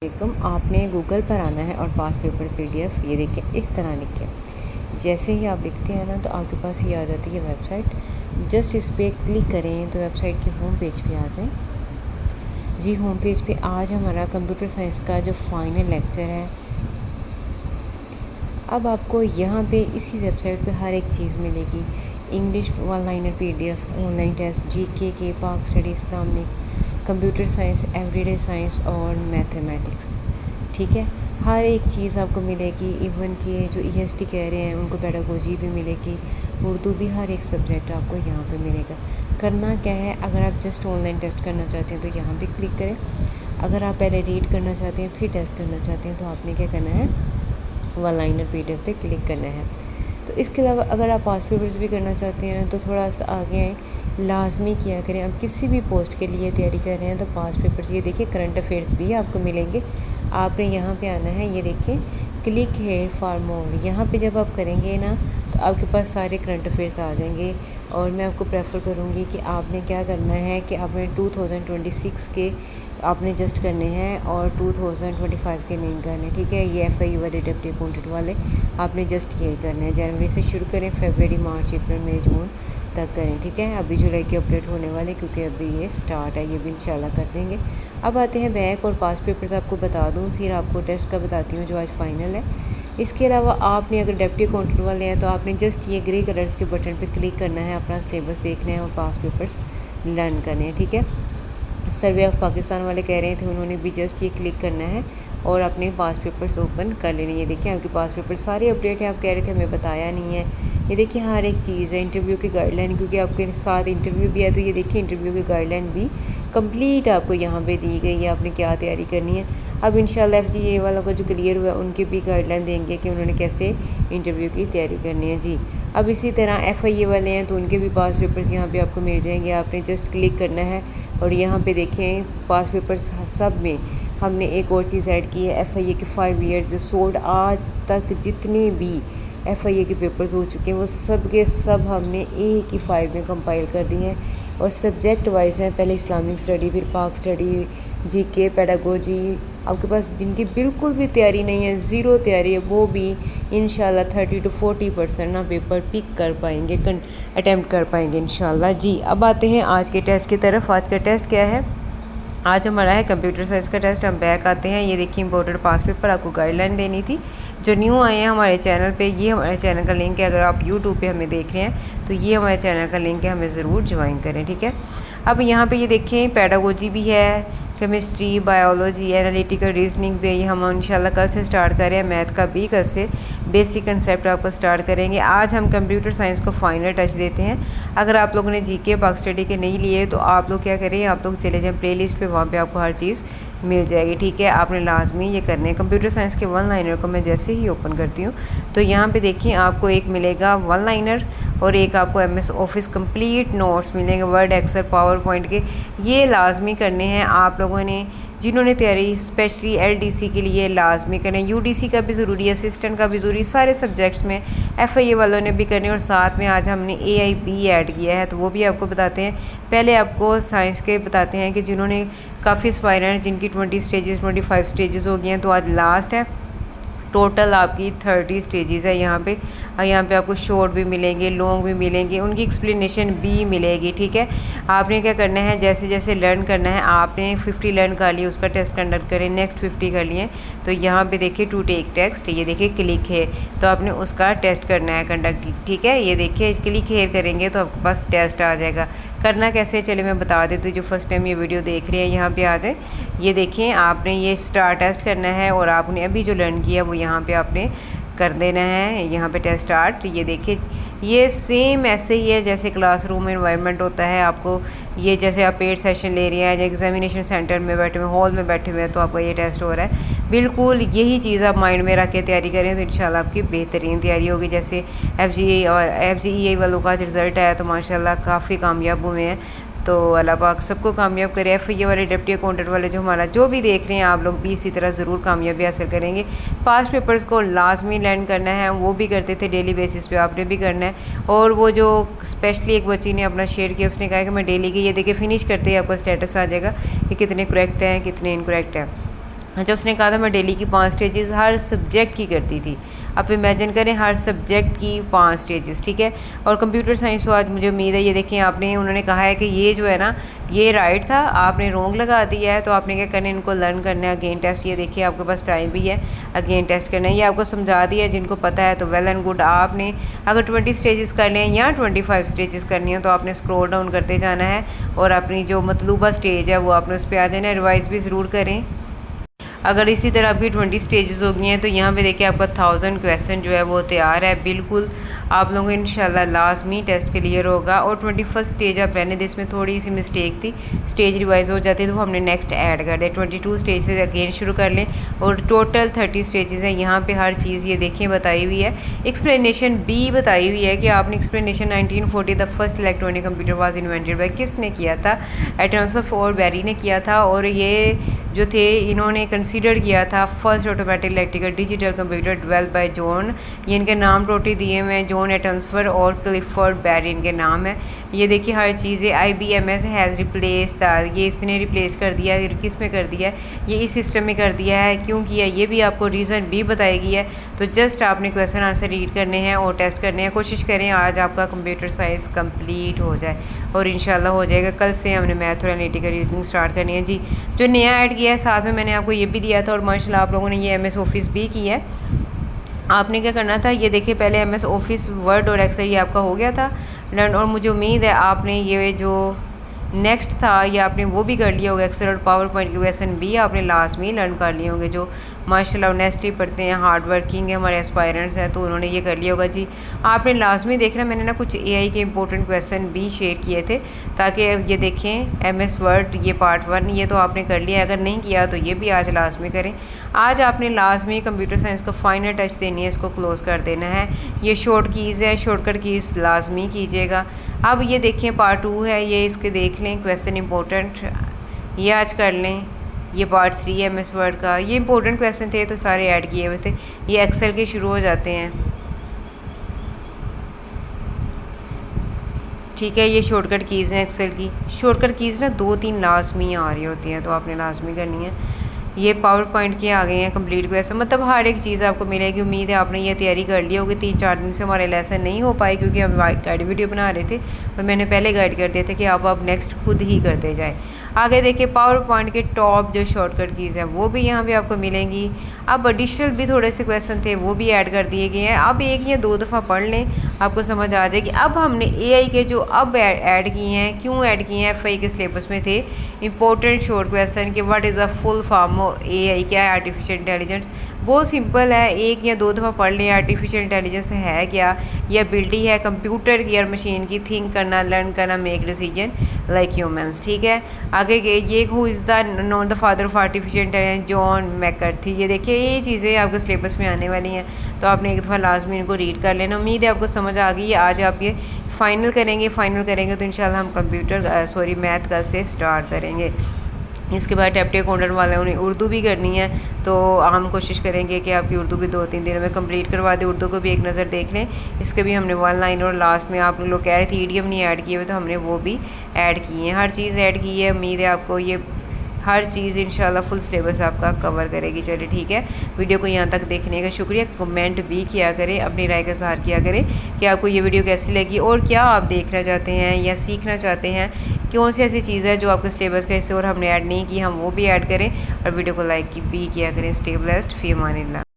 आपने गूगल पर आना है और पास पेपर पीडीएफ ये देखिए इस तरह लिखें। जैसे ही आप लिखते हैं ना तो आपके पास ये आ जाती है वेबसाइट। जस्ट इस पर क्लिक करें तो वेबसाइट के होम पेज पे आ जाएं। जी होम पेज पे आज हमारा कंप्यूटर साइंस का जो फाइनल लेक्चर है। अब आपको यहाँ पे इसी वेबसाइट पे हर एक चीज़ मिलेगी। English one liner PDF, online test, GK के, Pak study, Islamic, computer science, everyday science और मैथमेटिक्स। ठीक है, हर एक चीज़ आपको मिलेगी। इवन कि जो ईएसटी कह रहे हैं उनको पेडागोजी भी मिलेगी, उर्दू भी, हर एक सब्जेक्ट आपको यहाँ पे मिलेगा। करना क्या है, अगर आप जस्ट ऑनलाइन टेस्ट करना चाहते हैं तो यहाँ पे क्लिक करें। अगर आप पहले रीड करना चाहते हैं फिर टेस्ट करना चाहते हैं तो आपने क्या करना है, वन लाइनर पीडीएफ पे क्लिक करना है। तो इसके अलावा अगर आप पास पेपर्स भी करना चाहते हैं तो थोड़ा सा आगे आए, लाजमी किया करें। आप किसी भी पोस्ट के लिए तैयारी कर रहे हैं तो पास पेपर्स ये देखिए, करंट अफेयर्स भी आपको मिलेंगे। आपने यहाँ पे आना है, ये देखिए क्लिक हेयर फॉर मोर। यहाँ पे जब आप करेंगे ना तो आपके पास सारे करंट अफेयर्स आ जाएंगे। और मैं आपको प्रेफर करूँगी कि आपने क्या करना है कि आपने 2026 के आपने जस्ट करने हैं और 2025 के नहीं करने। ठीक है, ये एफआई वाले डिप्टी अकाउंटेंट वाले आपने जस्ट यही करने हैं। जनवरी से शुरू करें, फरवरी, मार्च, अप्रैल, मई, जून तक करें। ठीक है, अभी जुलाई के अपडेट होने वाले क्योंकि अभी ये स्टार्ट है, ये भी इंशाल्लाह कर देंगे। अब आते हैं बैक और पास पेपर्स आपको बता दूँ, फिर आपको टेस्ट का बताती हूँ जो आज फाइनल है। इसके अलावा आपने अगर डिप्टी अकाउंटेंट वाले हैं तो आपने जस्ट ये ग्रे कलर्स के बटन पे क्लिक करना है, अपना सिलेबस देखना है और पास पेपर्स लर्न करने हैं। ठीक है, सर्वे ऑफ पाकिस्तान वाले कह रहे थे, उन्होंने भी जस्ट ये क्लिक करना है और अपने पास पेपर्स ओपन कर लेने। ये देखिए आपके पास पेपर सारे अपडेट है। आप कह रहे थे हमें बताया नहीं है, ये देखिए हर एक चीज़ है। इंटरव्यू की गाइडलाइन, क्योंकि आपके साथ इंटरव्यू भी है तो ये देखिए इंटरव्यू की गाइडलाइन भी कंप्लीट आपको यहाँ पे दी गई है, आपने क्या तैयारी करनी है। अब इंशाल्लाह एफजीए वालों का जो क्लियर हुआ है उनकी भी गाइडलाइन देंगे कि उन्होंने कैसे इंटरव्यू की तैयारी करनी है। जी, अब इसी तरह एफआईए वाले हैं तो उनके भी पास पेपर्स यहाँ पे आपको मिल जाएंगे। आपने जस्ट क्लिक करना है और यहाँ पे देखें पास पेपर्स सब में हमने एक और चीज़ ऐड की है, एफआईए के 5 ईयर्स जो सोल्ड आज तक जितने भी एफआईए के पेपर्स हो चुके हैं वो सब के सब हमने एक ही फाइल में कंपाइल कर दिए हैं और सब्जेक्ट वाइज हैं। पहले इस्लामिक स्टडी, फिर पाक स्टडी, जीके, पेडागोजी। आपके पास जिनकी बिल्कुल भी तैयारी नहीं है, ज़ीरो तैयारी है, वो भी इंशाल्लाह 30 to 40% ना पेपर पिक कर पाएंगे, अटैम्प्ट कर पाएंगे इंशाल्लाह। जी, अब आते हैं आज के टेस्ट की तरफ। आज का टेस्ट क्या है, आज हमारा है कंप्यूटर साइंस का टेस्ट। हम बैक आते हैं, ये देखिए इंपोर्टेड पास पेपर आपको गाइडलाइन देनी थी। जो न्यू आए हैं हमारे चैनल पे, ये हमारे चैनल का लिंक है। अगर आप यूट्यूब पे हमें देख रहे हैं तो ये हमारे चैनल का लिंक है, हमें ज़रूर ज्वाइन करें। ठीक है, अब यहाँ पे ये देखें पेडागोजी भी है, केमिस्ट्री, बायोलॉजी, एनालिटिकल रीजनिंग भी है। ये हम इंशाल्लाह कल से स्टार्ट कर रहे हैं। मैथ का भी कल से बेसिक कंसेप्ट आपको स्टार्ट करेंगे। आज हम कंप्यूटर साइंस को फाइनल टच देते हैं। अगर आप लोगों ने जीके, पाक स्टडी के नहीं लिए तो आप लोग क्या करें, आप लोग चले जाएं प्लेलिस्ट पे, वहाँ पे आपको हर चीज़ मिल जाएगी। ठीक है, आपने लाजमी ये करने हैं। कंप्यूटर साइंस के वन लाइनर को मैं जैसे ही ओपन करती हूँ तो यहाँ पे देखिए आपको एक मिलेगा वन लाइनर और एक आपको एमएस ऑफिस कंप्लीट नोट्स मिलेंगे, वर्ड, एक्सेल, पावर पॉइंट के। ये लाजमी करने हैं आप लोगों ने जिन्होंने तैयारी स्पेशली एलडीसी के लिए लाजमी करने। यूडीसी का भी ज़रूरी है, असिस्टेंट का भी ज़रूरी, सारे सब्जेक्ट्स में एफआईए वालों ने भी करने। और साथ में आज हमने एआईबी ऐड किया है तो वो भी आपको बताते हैं। पहले आपको साइंस के बताते हैं कि जिन्होंने काफ़ी एस्पायरेंट जिनकी 20 स्टेजेस 25 स्टेजेस हो गए हैं तो आज लास्ट है। टोटल आपकी 30 स्टेजेस है यहाँ पे। यहाँ पे आपको शॉर्ट भी मिलेंगे, लॉन्ग भी मिलेंगे, उनकी एक्सप्लेनेशन भी मिलेगी। ठीक है, आपने क्या करना है, जैसे जैसे लर्न करना है, आपने 50 लर्न कर लिए, उसका टेस्ट कंडक्ट करें, नेक्स्ट 50 कर लिए तो यहाँ पे देखिए टू टेक टेस्ट, ये देखिए क्लिक है तो आपने उसका टेस्ट करना है कंडक्ट। ठीक है, ये देखिए क्लिक हेयर करेंगे तो आपके पास टेस्ट आ जाएगा। करना कैसे है चले मैं बता देती हूँ। जो फर्स्ट टाइम ये वीडियो देख रहे हैं यहाँ पे आ जाए, ये देखिए आपने ये स्टार टेस्ट करना है और आपने अभी जो लर्न किया वो यहाँ पे आपने कर देना है। यहाँ पे टेस्ट स्टार्ट, ये देखिए ये सेम ऐसे ही है जैसे क्लासरूम एनवायरनमेंट होता है। आपको ये जैसे आप पेड सेशन ले रहे हैं या एग्जामिनेशन सेंटर में बैठे हुए, हॉल में बैठे हुए हैं तो आपका ये टेस्ट हो रहा है। बिल्कुल यही चीज़ आप माइंड में रख के तैयारी करें तो इंशाल्लाह आपकी बेहतरीन तैयारी होगी। जैसे एफजीए और एफजीईए वालों का रिज़ल्ट आया तो माशाल्लाह काफ़ी कामयाब हुए हैं। तो अल्लाह पाक सबको कामयाब करे। एफआईए वाले, डिप्टी अकाउंटेंट वाले जो हमारा जो भी देख रहे हैं आप लोग भी इसी तरह ज़रूर कामयाबी हासिल करेंगे। पास पेपर्स को लाजमी लर्न करना है, वो भी करते थे डेली बेसिस पे, आपने भी करना है। और वो जो स्पेशली एक बच्ची ने अपना शेयर किया, उसने कहा कि मैं डेली की, ये देखिए फिनिश करते ही आपका स्टेटस आ जाएगा कि कितने करेक्ट हैं कितने इनकरेक्ट हैं। अच्छा, उसने कहा था मैं डेली की 5 स्टेजेस हर सब्जेक्ट की करती थी। आप इमेजिन करें हर सब्जेक्ट की 5 स्टेजेस, ठीक है। और कंप्यूटर साइंस तो आज मुझे उम्मीद है ये देखें आपने, उन्होंने कहा है कि ये जो है ना ये राइट था, आपने रॉन्ग लगा दिया है, तो आपने क्या करना है, इनको लर्न करना है। अगेन टेस्ट, ये देखिए आपके पास टाइम भी है, अगेन टेस्ट करना है। ये आपको समझा दिया है, जिनको पता है तो वेल एंड गुड। आपने अगर 20 स्टेजेस करने हैं या 25 स्टेजेस करनी है तो आपने स्क्रॉल डाउन करते जाना है और अपनी जो मतलूबा स्टेज है वो आपने उस पर आ जाना है। रिवाइज़ भी ज़रूर करें। अगर इसी तरह आपकी 20 स्टेजेस हो गई हैं तो यहाँ पे देखिए आपका 1000 क्वेश्चन जो है वो तैयार है। बिल्कुल आप लोगों को इंशाल्लाह लाजमी टेस्ट क्लियर होगा। और 21 स्टेज आप रहने दें, इसमें थोड़ी सी मिस्टेक थी, स्टेज रिवाइज हो जाती तो हमने नेक्स्ट ऐड कर दिया। 22 स्टेज से अगेन शुरू कर लें और टोटल 30 स्टेजेस हैं। यहाँ पे हर चीज़ ये देखें बताई हुई है। एक्सप्लेनेशन भी बताई हुई है कि आपने explanation 1940 the first electronic computer was invented by, किसने किया था, एटम्स और बैरी ने किया था। और ये जो थे इन्होंने कंसीडर किया था first automatic electrical digital computer developed by John, ये इनके नाम टोटली दिए हुए हैं, जॉन एटम्सफोर्ड और क्लिफर्ड बैरी इनके नाम है। ये देखिए हर चीज़ IBMS हैज़ रिप्लेस था, ये इसने रिप्लेस कर दिया, किस में कर दिया है, ये इस सिस्टम में कर दिया है, क्यों किया ये भी आपको रीज़न भी बताएगी है। तो जस्ट आपने क्वेश्चन आंसर रीड करने हैं और टेस्ट करने हैं। कोशिश करें आज आपका कंप्यूटर साइंस कंप्लीट हो जाए और इंशाल्लाह हो जाएगा। कल से हमने मैथ और एनालिटिकल रीजनिंग स्टार्ट करनी है जी। जो नया ऐड किया है साथ में मैंने आपको ये भी दिया था और माशाल्लाह आप लोगों ने ये MS ऑफिस भी किया है। आपने क्या करना था, ये देखिए पहले MS ऑफिस वर्ड और एक्सेल ये आपका हो गया था लर्न, और मुझे उम्मीद है आपने ये जो नेक्स्ट था ये आपने वो भी कर लिया होगा। एक्सेल और पावर पॉइंट के क्वेश्चन भी आपने लास्ट में ही लर्न कर लिए होंगे। जो माशाल्लाह ऑनेस्टली पढ़ते हैं, हार्ड वर्किंग है, हमारे एस्पायरेंट्स हैं, तो उन्होंने ये कर लिया होगा जी। आपने लास्ट में देखना, मैंने ना कुछ AI के इंपॉर्टेंट क्वेश्चन भी शेयर किए थे ताकि ये देखें MS वर्ड ये पार्ट 1 ये तो आपने कर लिया। अगर नहीं किया तो ये भी आज लास्ट में करें। आज आपने लास्ट में कंप्यूटर साइंस को फाइनल टच देनी है, इसको क्लोज़ कर देना है। ये शॉर्ट कीज़ है, शॉर्टकट कीज़ लाजमी कीजिएगा। अब ये देखें पार्ट 2 है, ये इसके देख लें क्वेश्चन इंपॉर्टेंट, ये आज कर लें। ये पार्ट 3 है MS वर्ड का, ये इंपॉर्टेंट क्वेश्चन थे तो सारे ऐड किए हुए थे। ये एक्सेल के शुरू हो जाते हैं, ठीक है। ये शॉर्टकट कीज़ हैं एक्सेल की। शॉर्टकट कीज़ ना 2-3 लाजमी आ रही होती हैं तो आपने लाजमी करनी है। ये पावर पॉइंट के आ गए हैं कंप्लीट क्वेश्चन, मतलब हर एक चीज़ आपको मिलेगी। उम्मीद है आपने ये तैयारी कर ली होगी। 3-4 दिन से हमारे लेसन नहीं हो पाए क्योंकि हम गाइड वीडियो बना रहे थे और मैंने पहले गाइड कर दिए थे कि आप नेक्स्ट खुद ही करते जाएँ। आगे देखिए पावर पॉइंट के टॉप जो शॉर्टकट कीज़ हैं वो भी यहाँ पे आपको मिलेंगी। अब एडिशनल भी थोड़े से क्वेश्चन थे वो भी ऐड कर दिए गए हैं। अब एक या 2 दफ़ा पढ़ लें आपको समझ आ जाएगी। अब हमने AI के जो अब ऐड किए हैं, क्यों ऐड किए हैं, FI के सिलेबस में थे इंपॉर्टेंट शॉर्ट क्वेश्चन कि what is the full form of AI, क्या है आर्टिफिशियल इंटेलिजेंस। बहुत सिंपल है, 1 या 2 दफ़ा पढ़ लें। आर्टिफिशियल इंटेलिजेंस है क्या, ये एबिलिटी है कंप्यूटर की और मशीन की थिंक करना, लर्न करना, मेक डिसीजन लाइक ह्यूमंस, ठीक है। आगे ये who is the father of artificial intelligence, John मैकर्थी। ये देखिए ये चीज़ें आपके सिलेबस में आने वाली हैं तो आपने एक दफ़ा लाजमी इनको रीड कर लेना। उम्मीद है आपको समझ आ गई है। आज आप ये फाइनल करेंगे तो इंशाल्लाह हम कंप्यूटर मैथ कल से स्टार्ट करेंगे। इसके बाद टैप्टे अकाउंटेंट वालों ने उर्दू भी करनी है तो हम कोशिश करेंगे कि आपकी उर्दू भी 2-3 दिनों में कंप्लीट करवा दें। उर्दू को भी एक नज़र देख लें, इसके भी हमने 1 लाइन और लास्ट में आप लोग कह रहे थे ईडीएम नहीं ऐड किए हुए तो हमने वो भी ऐड किए हैं। हर चीज़ ऐड की है। उम्मीद है आपको ये हर चीज़ इंशाल्लाह फुल सिलेबस आपका कवर करेगी। चलिए ठीक है, वीडियो को यहाँ तक देखने का शुक्रिया। कमेंट भी किया करें, अपनी राय का इज़हार किया करें कि आपको ये वीडियो कैसी लगी और क्या आप देखना चाहते हैं या सीखना चाहते हैं, कौन सी ऐसी चीज़ है जो आपके सिलेबस का हिस्से और हमने ऐड नहीं की, हम वो भी ऐड करें। और वीडियो को लाइक भी किया करें। स्टे ब्लेस्ड, फी अमानिल्लाह।